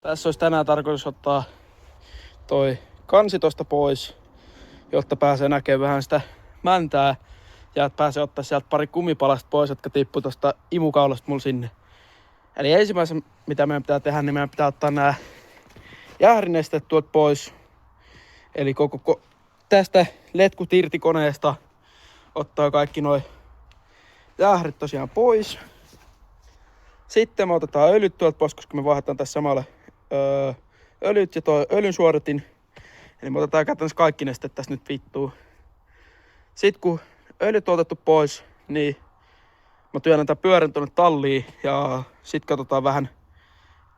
Tässä olisi tänään tarkoitus ottaa toi kansi tosta pois, jotta pääsee näkemään vähän sitä mäntää ja että pääsee ottaa sieltä pari kumipalasta pois, jotka tippuu tosta imukaulasta mulla sinne. Eli ensimmäisen mitä meidän pitää tehdä, niin meidän pitää ottaa nämä jäährinesteet tuolta pois. Eli koko tästä letkut irti koneesta ottaa kaikki noi jäährit tosiaan pois. Sitten me otetaan öljyt tuolta pois, koska me vaihdetaan tässä samalla öljyt ja toi öljyn suodatin. Eli me otetaan käytännössä kaikki nesteet tässä nyt vittuun. Sitten kun öljyt on otettu pois, niin mä työnnän tämän pyörän tuonne talliin ja sit katsotaan vähän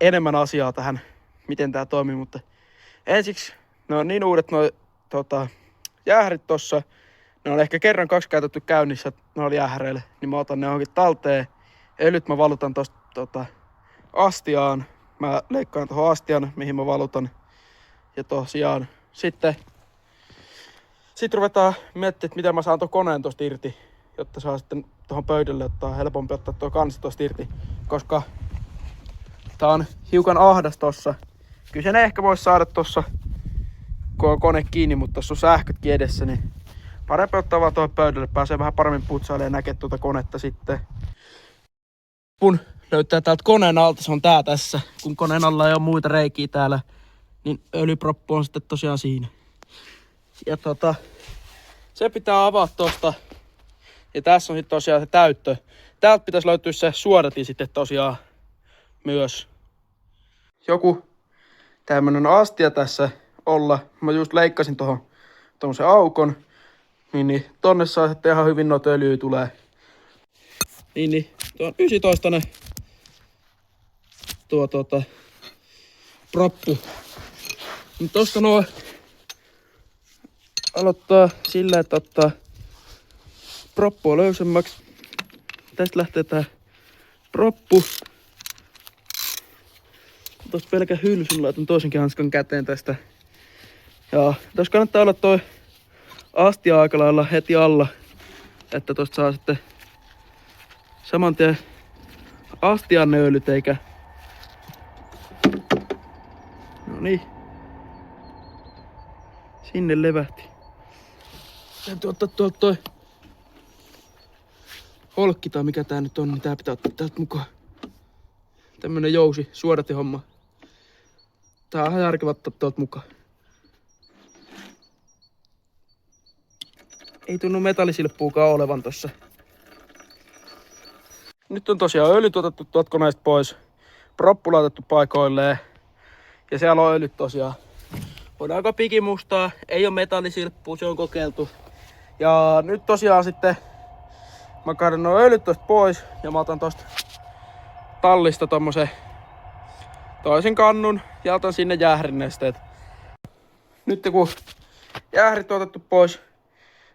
enemmän asiaa tähän, miten tää toimii. Mutta ensiksi ne on niin uudet noi jäährit tossa. Ne on ehkä kerran 2 käytetty käynnissä noilla jäähreillä, niin mä otan ne johonkin talteen. Öljyt mä valutan tosta astiaan. Mä leikkaan tuohon astian, mihin mä valutan. Ja tosiaan sitten ruvetaan miettimään, että miten mä saan tuon koneen tosta irti, jotta saa sitten tuohon pöydälle ottaa helpompi ottaa tuo kansi tosta irti, koska tää on hiukan ahdas tossa. Kyllä sen ehkä voisi saada tossa, kun on kone kiinni, mutta tossa on sähkötkin edessä, niin parempi ottaa vaan tuohon pöydälle, pääsee vähän paremmin putsailemaan ja näkee tuota konetta sitten. Kun löytää täältä koneen alta, se on tää tässä, kun koneen alla ei ole muita reikiä täällä, niin öljyproppu on sitten tosiaan siinä. Ja se pitää avata tosta. Ja tässä on sitten tosiaan se täyttö. Täältä pitäisi löytyä se suodatin sitten tosiaan myös. Joku tämmönen astia tässä olla. Mä just leikkasin tohon tommosen aukon. Niin tonne saa sitten ihan hyvin noita öljyä tulee. Niin tuo on 19 proppu. Niin tosta aloittaa sillä, että ottaa proppua löysemmäksi. Tästä lähtee tää proppu. Tosta pelkä hylsyn laitan toisenkin hanskan käteen tästä. Ja tossa kannattaa olla toi astia aika lailla heti alla, että tosta saa sitten saman tien astian öljyt eikä. Noniin. Sinne levähti. Täytyy ottaa tuolta toi holkki tai mikä tää nyt on, niin tää pitää ottaa täältä mukaan. Tämmönen jousi, suodatihomma. Tää on ihan järkevä ottaa tuolta mukaan. Ei tunnu metallisilppuukaan olevan tossa. Nyt on tosiaan öljyt otettu tuolta koneesta pois. Proppu laitettu paikoilleen. Ja siellä on öljyt tosiaan. Voidaanko pikimustaa? Ei oo metallisilppua, se on kokeiltu. Ja nyt tosiaan sitten mä kaadan nuo öljyt tosta pois ja mä otan tosta tallista tommosen toisen kannun ja otan sinne jäährinesteet. Nyt kun jäährit on otettu pois,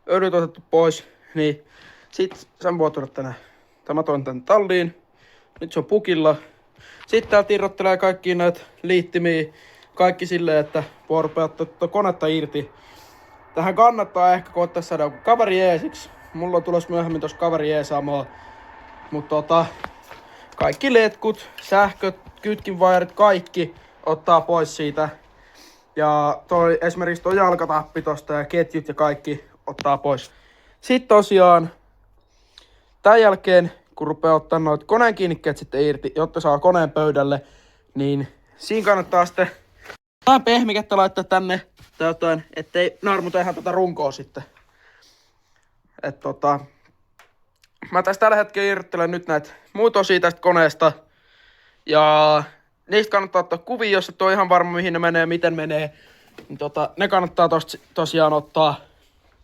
öljyt on otettu pois, niin sit sen voi tuoda tänne. Tämä toin tän talliin. Nyt se on pukilla. Sitten täältä irrottelee kaikki näitä liittimiä. Kaikki silleen, että voi rupea ottaa konetta irti. Tähän kannattaa ehkä koittaa saada joku kaveri jeesiksi. Mulla on tulossa myöhemmin tossa kaveri jeesaamaan. Mutta kaikki letkut, sähköt, kytkinvairit, kaikki ottaa pois siitä. Ja esimerkiksi toi jalkatappi tosta ja ketjut ja kaikki ottaa pois. Sitten tosiaan tämän jälkeen, kun rupeaa ottaa noita koneen kiinnikkeet sitten irti, jotta saa koneen pöydälle, niin siinä kannattaa sitten vähän pehmikettä laittaa tänne tai jotain, ettei naarmuta ihan tätä runkoa sitten. Mä tässä tällä hetkellä irrottelen nyt näitä muita osia tästä koneesta. Ja niistä kannattaa ottaa kuvia, jos et ole ihan varma mihin ne menee, miten menee. Niin ne kannattaa tosiaan ottaa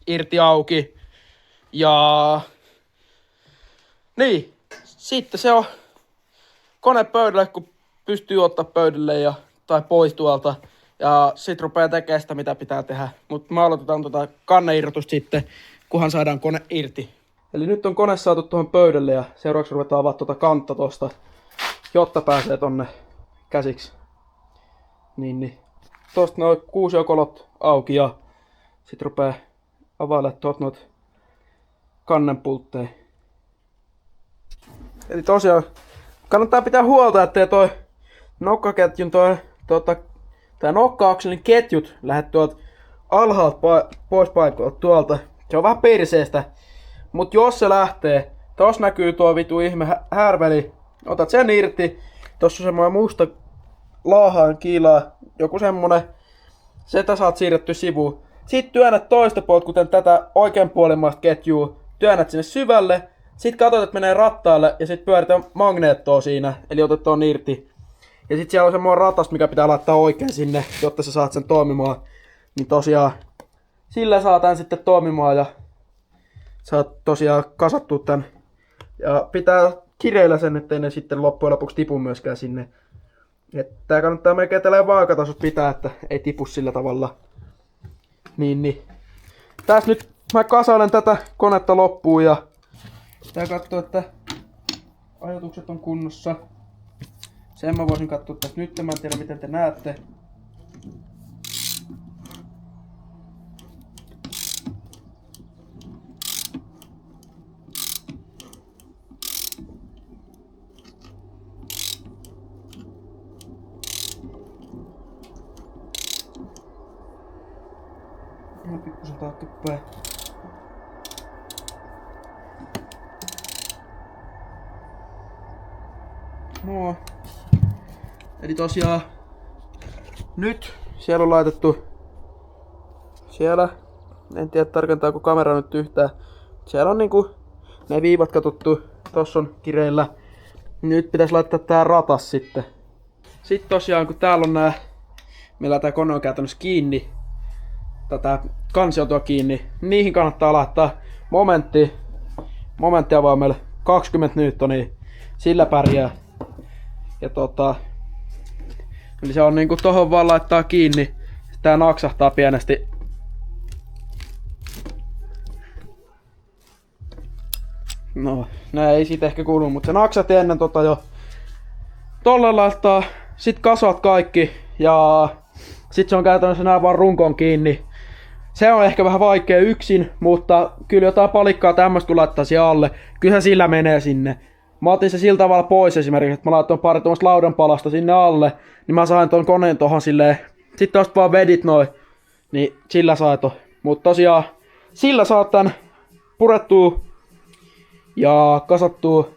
irti auki. Ja niin, sitten se on kone pöydälle, kun pystyy ottaa pöydälle tai pois tuolta. Ja sit rupeaa tekemään sitä, mitä pitää tehdä. Mutta me aloitetaan kanneirrotusta sitten, kunhan saadaan kone irti. Eli nyt on kone saatu tuohon pöydälle ja seuraavaksi ruvetaan avaa kantta tosta, jotta pääsee tonne käsiksi. Niin. Tosta noin 6 kolot auki ja sit rupeaa availemaan tuolta noit kannenpultteja. Eli tosiaan kannattaa pitää huolta, ettei toi nokkaketjun toi tää nokka-akselin ketjut lähdet tuolta alhaalta pois paikoilta tuolta. Se on vähän perseestä. Mut jos se lähtee, tos näkyy tuo vitu ihme härveli. Otat sen irti. Tossa on semmoinen musta laahaan kiilaa. Joku semmonen. Sitä saat siirretty sivuun. Sitten työnnät toista puolta, kuten tätä oikeanpuolimmaista ketjua. Työnnät sinne syvälle. Sitten katsot, että menee rattaalle ja sitten pyöritään magneettoa siinä. Eli otat tuon irti. Ja sitten siellä on semmoinen ratas, mikä pitää laittaa oikein sinne, jotta sä saat sen toimimaan. Niin tosiaan sillä saat tän sitten toimimaan ja saat tosiaan kasattua tän. Ja pitää kireillä sen, ettei ne sitten loppujen lopuksi tipu myöskään sinne. Tää kannattaa melkein tälleen vaakatasot pitää, että ei tipu sillä tavalla. Niin. Tässä nyt mä kasailen tätä konetta loppuun ja pitää katsoa, että ajoitukset on kunnossa. Sen mä voisin katsoa tästä nyt, mä en tiedä miten te näette. Ihan pikkusen taaksepäin. No. Eli tosiaan nyt siellä on laitettu siellä, en tiedä tarkentaako kamera nyt yhtään. Siellä on niinku ne viivat katsottu, tossa on kireillä. Nyt pitäisi laittaa tää ratas sitten. Sitten tosiaan kun täällä on nää, meillä tää kone on käytännössä kiinni. Tätä kansi on tuo kiinni. Niihin kannattaa laittaa momenttiavaimelle 20 newtonia. Sillä pärjää. Ja eli se on niinku tohon vaan laittaa kiinni. Tää naksahtaa pienesti. No, nää ei siitä ehkä kuulu, mutta se naksahti ennen jo. Tolle laittaa. Sit kasvat kaikki. Ja sit se on käytännössä nää vaan runkoon kiinni. Se on ehkä vähän vaikea yksin, mutta kyllä jotain palikkaa tämmöstä kun laittaa siihen alle. Kyllä sillä menee sinne. Mä otin se sillä tavalla pois esimerkiksi, että mä laitoin pari tuommoista laudanpalasta sinne alle, niin mä sain ton koneen tohon silleen. Sitten tosta vaan vedit noin, niin sillä saito. Mut tosiaan, sillä saat tän purettua ja kasattua